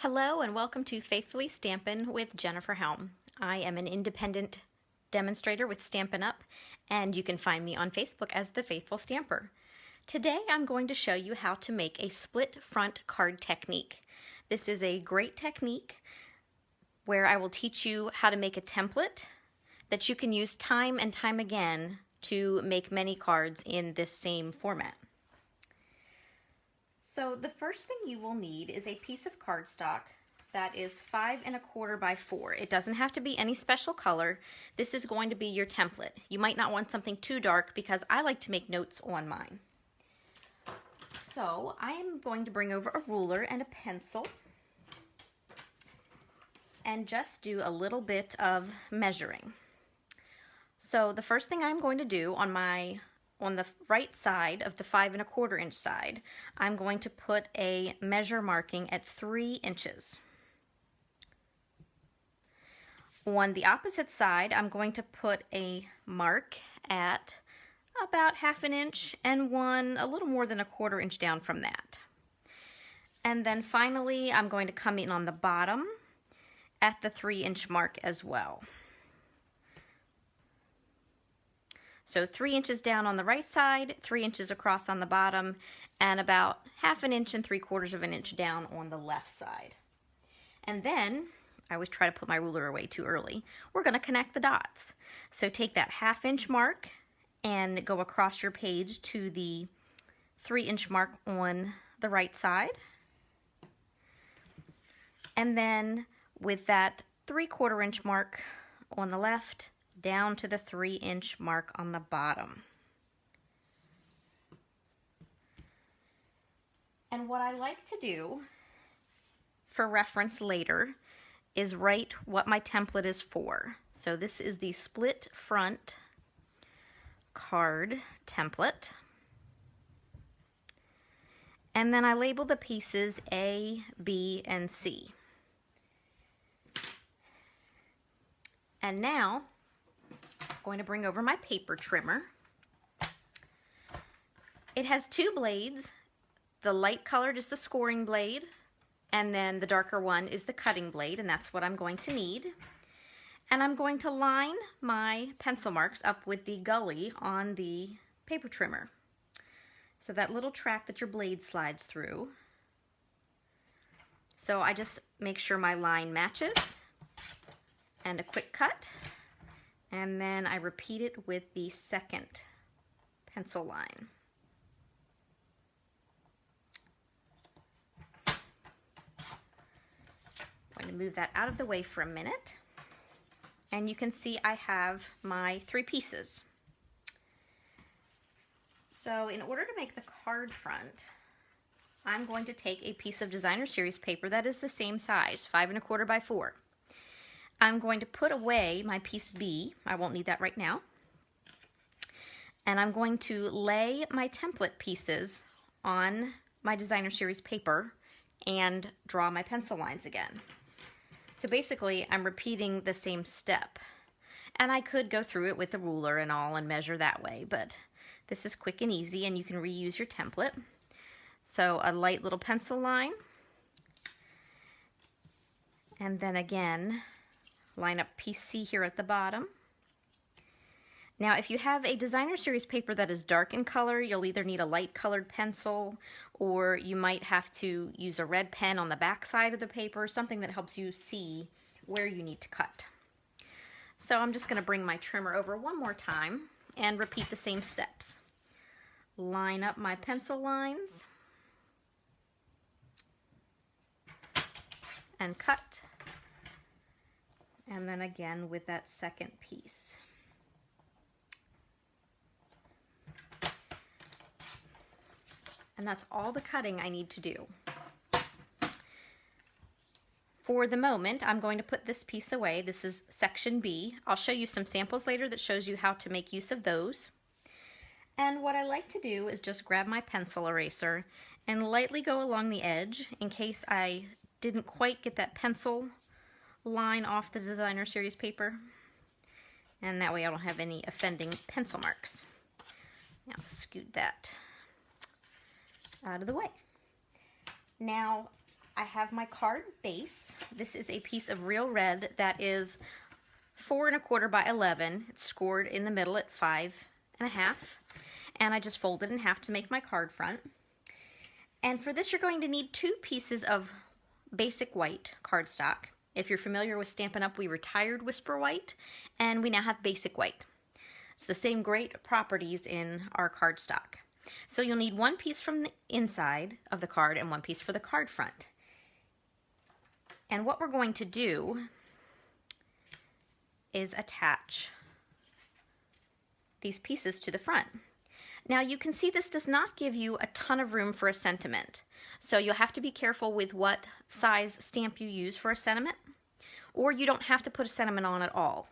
Hello and welcome to Faithfully Stampin' with Jennifer Helm. I am an independent demonstrator with Stampin' Up, and you can find me on Facebook as The Faithful Stamper. Today I'm going to show you how to make a split front card technique. This is a great technique where I will teach you how to make a template that you can use time and time again to make many cards in this same format. So the first thing you will need is a piece of cardstock that is 5 1/4 by 4. It doesn't have to be any special color. This is going to be your template. You might not want something too dark because I like to make notes on mine. So I am going to bring over a ruler and a pencil and just do a little bit of measuring. So the first thing I'm going to do on the right side of the 5 1/4 inch side, I'm going to put a measure marking at 3 inches. On the opposite side, I'm going to put a mark at about 1/2 inch and one a little more than 1/4 inch down from that. And then finally, I'm going to come in on the bottom at the 3 inch mark as well. So 3 inches down on the right side, 3 inches across on the bottom, and about 1/2 inch and 3/4 inch down on the left side. And then, I always try to put my ruler away too early, we're going to connect the dots. So take that 1/2 inch mark and go across your page to the 3 inch mark on the right side. And then with that 3/4 inch mark on the left, down to the 3 inch mark on the bottom. And what I like to do for reference later is write what my template is for. So this is the split front card template. And then I label the pieces A, B, and C. And now I'm going to bring over my paper trimmer. It has 2 blades. The light colored is the scoring blade, and then the darker one is the cutting blade, and that's what I'm going to need. And I'm going to line my pencil marks up with the gully on the paper trimmer. So that little track that your blade slides through. So I just make sure my line matches, and a quick cut. And then I repeat it with the second pencil line. I'm going to move that out of the way for a minute. And you can see I have my 3 pieces. So in order to make the card front, I'm going to take a piece of designer series paper that is the same size, 5 1/4 by 4. I'm going to put away my piece B. I won't need that right now. And I'm going to lay my template pieces on my designer series paper and draw my pencil lines again. So basically, I'm repeating the same step. And I could go through it with the ruler and all and measure that way, but this is quick and easy and you can reuse your template. So a light little pencil line. And then again, line up piece C here at the bottom. Now if you have a designer series paper that is dark in color, you'll either need a light colored pencil or you might have to use a red pen on the back side of the paper, something that helps you see where you need to cut. So I'm just going to bring my trimmer over one more time and repeat the same steps. Line up my pencil lines and cut. And then again with that second piece. And that's all the cutting I need to do. For the moment, I'm going to put this piece away. This is section B. I'll show you some samples later that shows you how to make use of those. And what I like to do is just grab my pencil eraser and lightly go along the edge in case I didn't quite get that pencil line off the designer series paper, and that way I don't have any offending pencil marks. Now scoot that out of the way. Now I have my card base. This is a piece of real red that is 4 1/4 by 11. It's scored in the middle at 5 1/2. And I just folded in half to make my card front. And for this, you're going to need 2 pieces of basic white cardstock. If you're familiar with Stampin' Up, we retired Whisper White, and we now have basic white. It's the same great properties in our cardstock. So you'll need 1 piece from the inside of the card and 1 piece for the card front. And what we're going to do is attach these pieces to the front. Now you can see this does not give you a ton of room for a sentiment. So you'll have to be careful with what size stamp you use for a sentiment, or you don't have to put a sentiment on at all.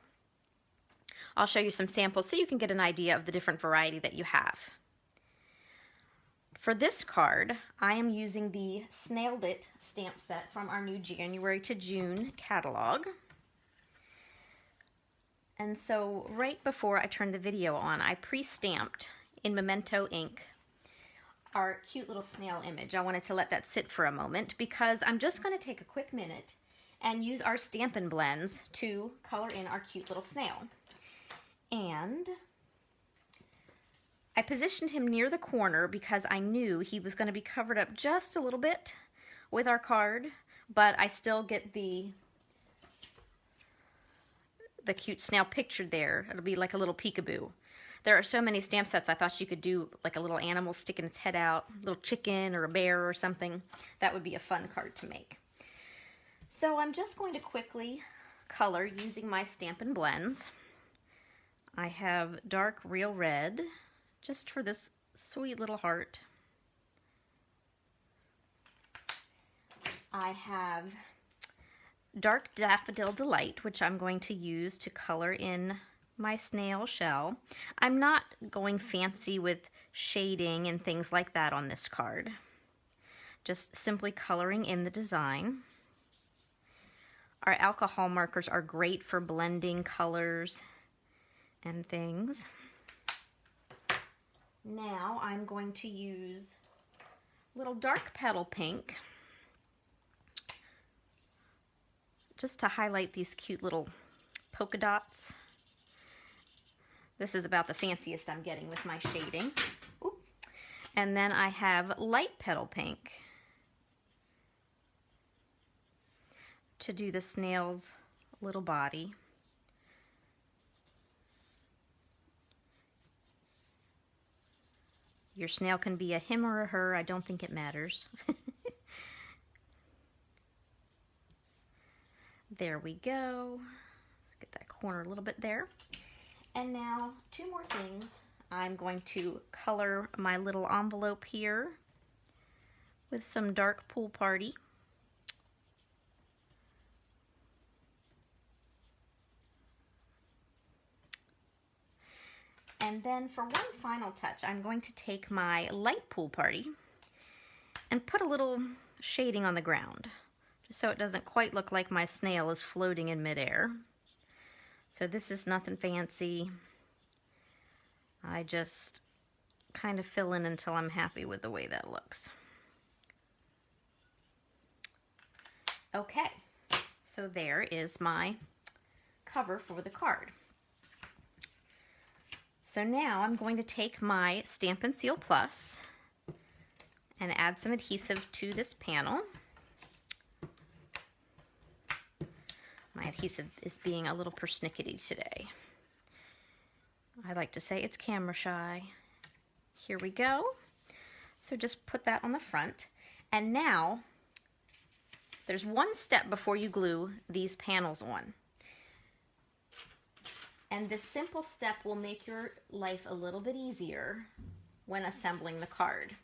I'll show you some samples so you can get an idea of the different variety that you have. For this card, I am using the Snailed It stamp set from our new January to June catalog. And so right before I turned the video on, I pre-stamped in Memento ink our cute little snail image. I wanted to let that sit for a moment because I'm just going to take a quick minute and use our Stampin' Blends to color in our cute little snail. And I positioned him near the corner because I knew he was going to be covered up just a little bit with our card, but I still get the cute snail pictured there. It'll be like a little peekaboo. There are so many stamp sets, I thought you could do like a little animal sticking its head out, a little chicken or a bear or something. That would be a fun card to make. So I'm just going to quickly color using my Stampin' Blends. I have dark real red, just for this sweet little heart. I have dark Daffodil Delight, which I'm going to use to color in my snail shell. I'm not going fancy with shading and things like that on this card. Just simply coloring in the design. Our alcohol markers are great for blending colors and things. Now I'm going to use little dark petal pink just to highlight these cute little polka dots. This is about the fanciest I'm getting with my shading. Ooh. And then I have light petal pink to do the snail's little body. Your snail can be a him or a her, I don't think it matters. There we go. Let's get that corner a little bit there. And now, 2 more things. I'm going to color my little envelope here with some dark Pool Party. And then for one final touch, I'm going to take my light Pool Party and put a little shading on the ground, just so it doesn't quite look like my snail is floating in midair. So this is nothing fancy. I just kind of fill in until I'm happy with the way that looks. Okay, so there is my cover for the card. So now I'm going to take my Stampin' Seal Plus and add some adhesive to this panel. My adhesive is being a little persnickety today. I like to say it's camera shy. Here we go. So just put that on the front. And now, there's one step before you glue these panels on. And this simple step will make your life a little bit easier when assembling the card.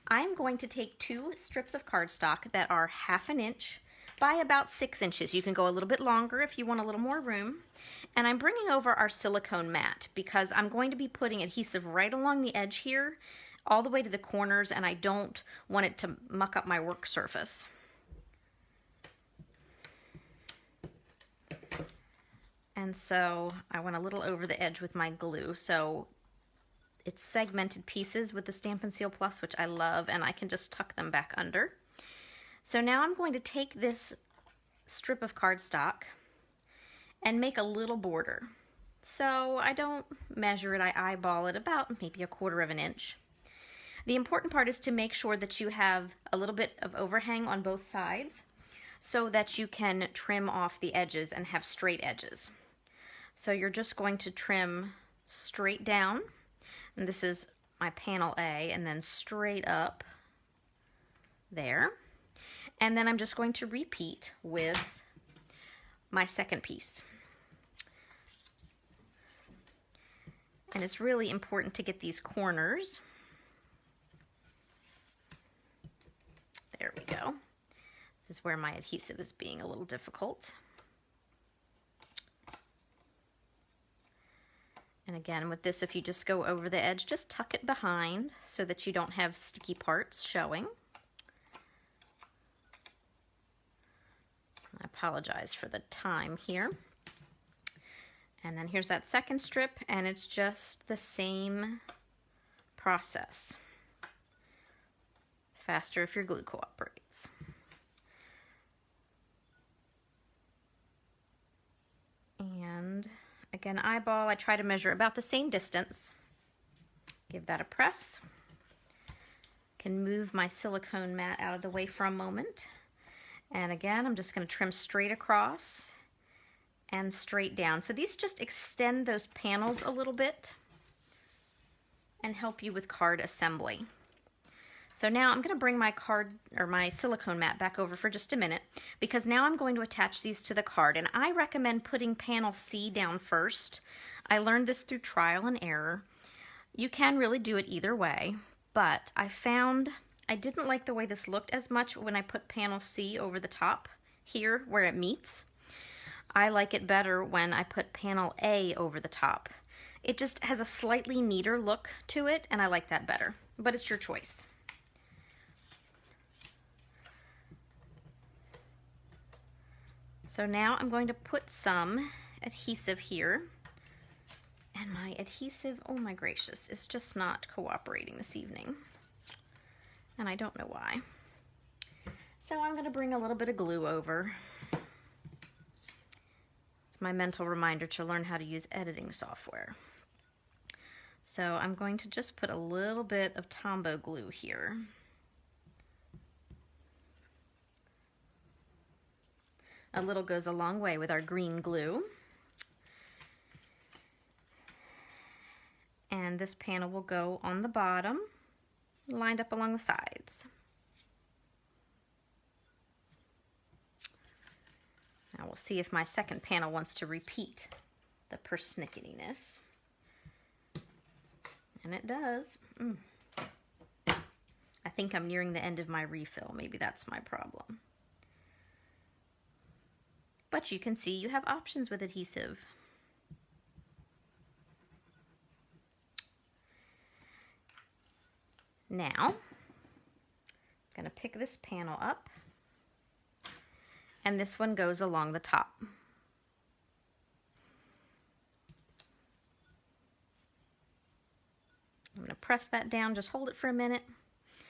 I'm going to take 2 strips of cardstock that are 1/2 inch by about 6 inches. You can go a little bit longer if you want a little more room. And I'm bringing over our silicone mat because I'm going to be putting adhesive right along the edge here, all the way to the corners, and I don't want it to muck up my work surface. And so I went a little over the edge with my glue. So It's segmented pieces with the Stampin' Seal Plus, which I love, and I can just tuck them back under. So now I'm going to take this strip of cardstock and make a little border. So I don't measure it, I eyeball it about maybe 1/4 inch. The important part is to make sure that you have a little bit of overhang on both sides so that you can trim off the edges and have straight edges. So you're just going to trim straight down, and this is my panel A, and then straight up there. And then I'm just going to repeat with my second piece. And it's really important to get these corners. There we go. This is where my adhesive is being a little difficult. And again, with this, if you just go over the edge, just tuck it behind so that you don't have sticky parts showing. I apologize for the time here. And then here's that second strip, and it's just the same process. Faster if your glue cooperates. And again, eyeball, I try to measure about the same distance. Give that a press. Can move my silicone mat out of the way for a moment. And again, I'm just going to trim straight across and straight down. So these just extend those panels a little bit and help you with card assembly. So now I'm going to bring my card or my silicone mat back over for just a minute, because now I'm going to attach these to the card, and I recommend putting panel C down first. I learned this through trial and error. You can really do it either way, but I found I didn't like the way this looked as much when I put panel C over the top here where it meets. I like it better when I put panel A over the top. It just has a slightly neater look to it, and I like that better, but it's your choice. So now I'm going to put some adhesive here, and my adhesive, oh my gracious, is just not cooperating this evening, and I don't know why. So I'm going to bring a little bit of glue over. It's my mental reminder to learn how to use editing software. So I'm going to just put a little bit of Tombow glue here. A little goes a long way with our green glue. And this panel will go on the bottom, lined up along the sides. Now we'll see if my second panel wants to repeat the persnicketiness. And it does. I think I'm nearing the end of my refill. Maybe that's my problem. But you can see you have options with adhesive. Now, I'm going to pick this panel up, and this one goes along the top. I'm going to press that down, just hold it for a minute.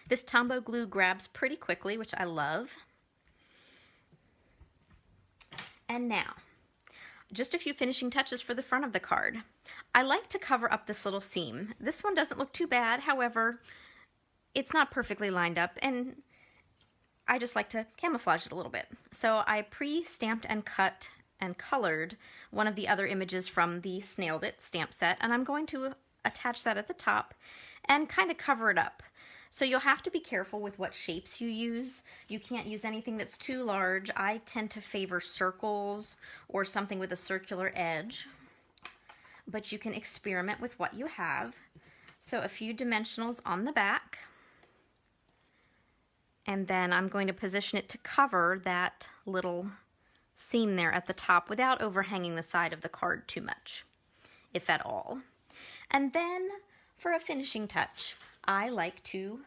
This Tombow glue grabs pretty quickly, which I love. And now, just a few finishing touches for the front of the card. I like to cover up this little seam. This one doesn't look too bad, however, it's not perfectly lined up, and I just like to camouflage it a little bit. So I pre-stamped and cut and colored one of the other images from the Snailed It stamp set, and I'm going to attach that at the top and kind of cover it up. So you'll have to be careful with what shapes you use. You can't use anything that's too large. I tend to favor circles or something with a circular edge, but you can experiment with what you have. So a few dimensionals on the back, and then I'm going to position it to cover that little seam there at the top without overhanging the side of the card too much, if at all. And then for a finishing touch, I like to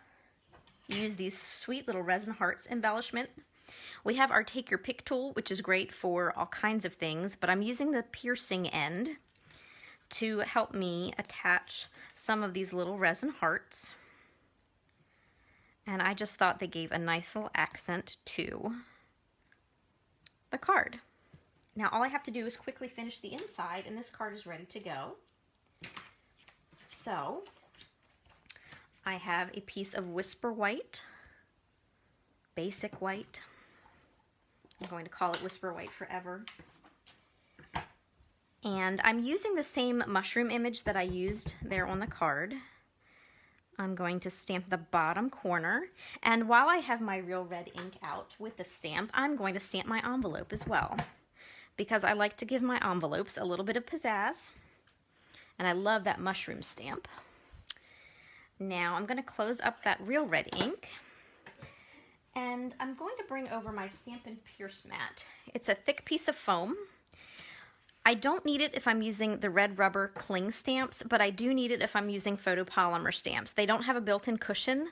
use these sweet little resin hearts embellishment. We have our Take Your Pick tool, which is great for all kinds of things, but I'm using the piercing end to help me attach some of these little resin hearts. And I just thought they gave a nice little accent to the card. Now all I have to do is quickly finish the inside and this card is ready to go. So I have a piece of Whisper White, basic white. I'm going to call it Whisper White forever. And I'm using the same mushroom image that I used there on the card. I'm going to stamp the bottom corner, and while I have my real red ink out with the stamp, I'm going to stamp my envelope as well, because I like to give my envelopes a little bit of pizzazz, and I love that mushroom stamp. Now I'm going to close up that real red ink, and I'm going to bring over my Stampin' Pierce mat. It's a thick piece of foam. I don't need it if I'm using the red rubber cling stamps, but I do need it if I'm using photopolymer stamps. They don't have a built-in cushion,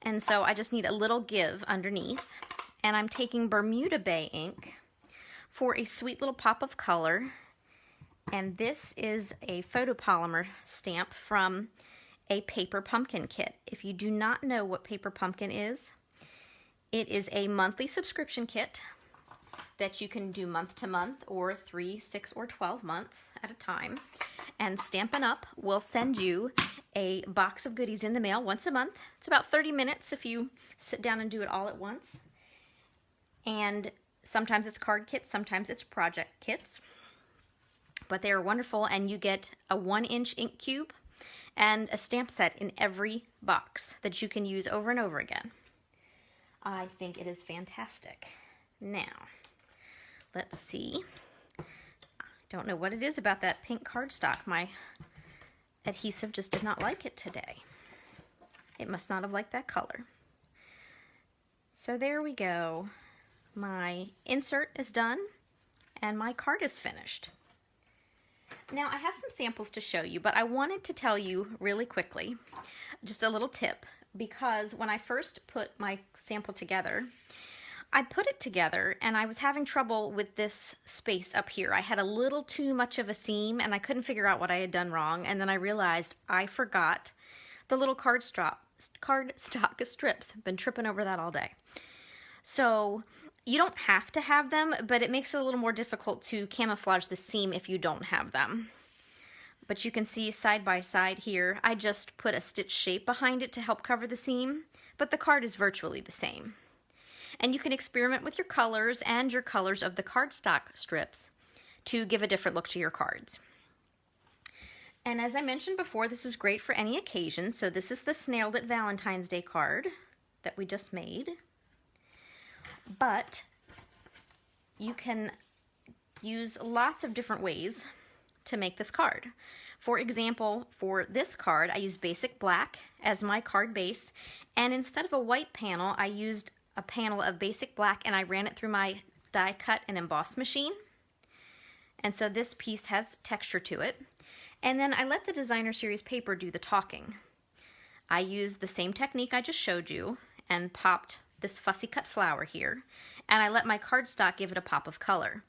and so I just need a little give underneath. And I'm taking Bermuda Bay ink for a sweet little pop of color. And this is a photopolymer stamp from a Paper Pumpkin kit. If you do not know what Paper Pumpkin is, it is a monthly subscription kit that you can do month to month or 3, 6, or 12 months at a time. And Stampin' Up! Will send you a box of goodies in the mail once a month. It's about 30 minutes if you sit down and do it all at once. And sometimes it's card kits, sometimes it's project kits. But they are wonderful, and you get a 1-inch ink cube and a stamp set in every box that you can use over and over again. I think it is fantastic. Now, let's see. I don't know what it is about that pink cardstock. My adhesive just did not like it today. It must not have liked that color. So there we go. My insert is done and my card is finished. Now I have some samples to show you, but I wanted to tell you really quickly, just a little tip, because when I first put my sample together, I put it together and I was having trouble with this space up here. I had a little too much of a seam and I couldn't figure out what I had done wrong, and then I realized I forgot the little cardstock strips. I've been tripping over that all day. So you don't have to have them, but it makes it a little more difficult to camouflage the seam if you don't have them. But you can see side by side here, I just put a stitch shape behind it to help cover the seam, but the card is virtually the same. And you can experiment with your colors and your colors of the cardstock strips to give a different look to your cards. And as I mentioned before, this is great for any occasion. So this is the Snailed It Valentine's Day card that we just made. But you can use lots of different ways to make this card. For example, for this card, I used basic black as my card base, and instead of a white panel, I used a panel of basic black and I ran it through my die cut and emboss machine. And so this piece has texture to it. And then I let the Designer Series paper do the talking. I used the same technique I just showed you and popped this fussy cut flower here, and I let my cardstock give it a pop of color.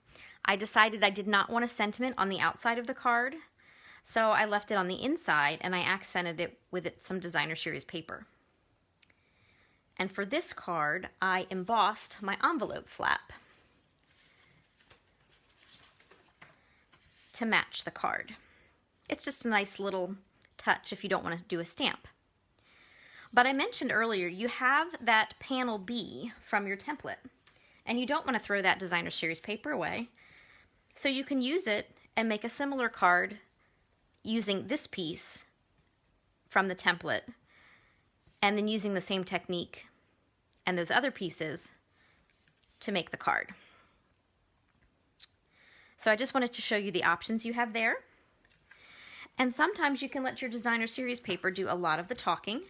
I decided I did not want a sentiment on the outside of the card, so I left it on the inside and I accented it with some Designer Series paper. And for this card, I embossed my envelope flap to match the card. It's just a nice little touch if you don't want to do a stamp. But I mentioned earlier, you have that panel B from your template, and you don't want to throw that Designer Series paper away. So you can use it and make a similar card using this piece from the template, and then using the same technique and those other pieces to make the card. So I just wanted to show you the options you have there. And sometimes you can let your Designer Series paper do a lot of the talking.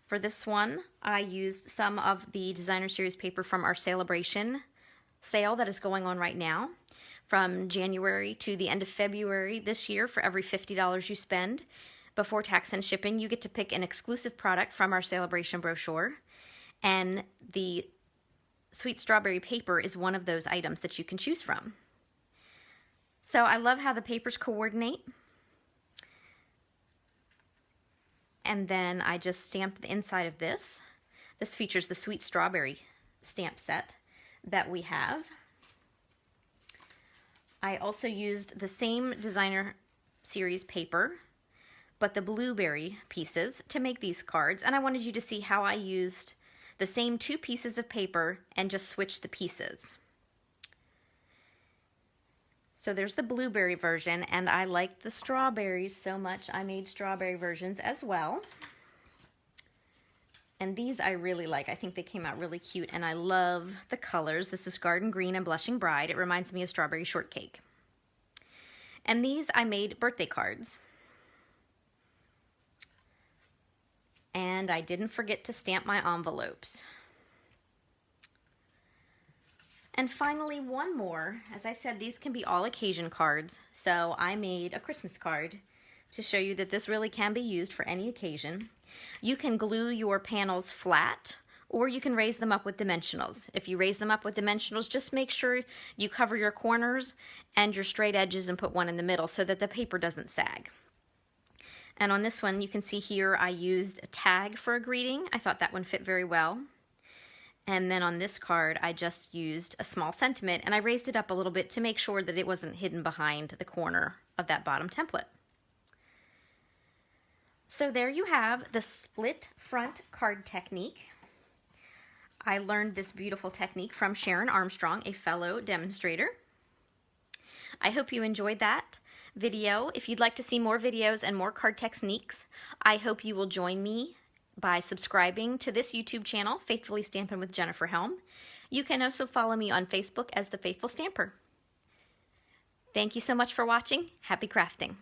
For this one, I used some of the Designer Series paper from our Celebration sale that is going on right now. From January to the end of February this year, for every $50 you spend before tax and shipping, you get to pick an exclusive product from our Celebration brochure. And the Sweet Strawberry paper is one of those items that you can choose from. So I love how the papers coordinate and then I just stamped the inside of this. This features the sweet strawberry stamp set that we have. I also used the same designer series paper, but the blueberry pieces to make these cards, and I wanted you to see how I used the same 2 pieces of paper and just switched the pieces. So there's the blueberry version, and I liked the strawberries so much I made strawberry versions as well. And these I really like. I think they came out really cute, and I love the colors. This is Garden Green and Blushing Bride. It reminds me of Strawberry Shortcake. And these I made birthday cards. And I didn't forget to stamp my envelopes. And finally, one more. As I said, these can be all occasion cards, so I made a Christmas card to show you that this really can be used for any occasion. You can glue your panels flat, or you can raise them up with dimensionals. If you raise them up with dimensionals, just make sure you cover your corners and your straight edges and put one in the middle so that the paper doesn't sag. And on this one, you can see here I used a tag for a greeting. I thought that one fit very well. And then on this card, I just used a small sentiment, and I raised it up a little bit to make sure that it wasn't hidden behind the corner of that bottom template. So there you have the split front card technique. I learned this beautiful technique from Sharon Armstrong, a fellow demonstrator. I hope you enjoyed that video. If you'd like to see more videos and more card techniques, I hope you will join me by subscribing to this YouTube channel, Faithfully Stampin' with Jennifer Helm. You can also follow me on Facebook as The Faithful Stamper. Thank you so much for watching. Happy crafting.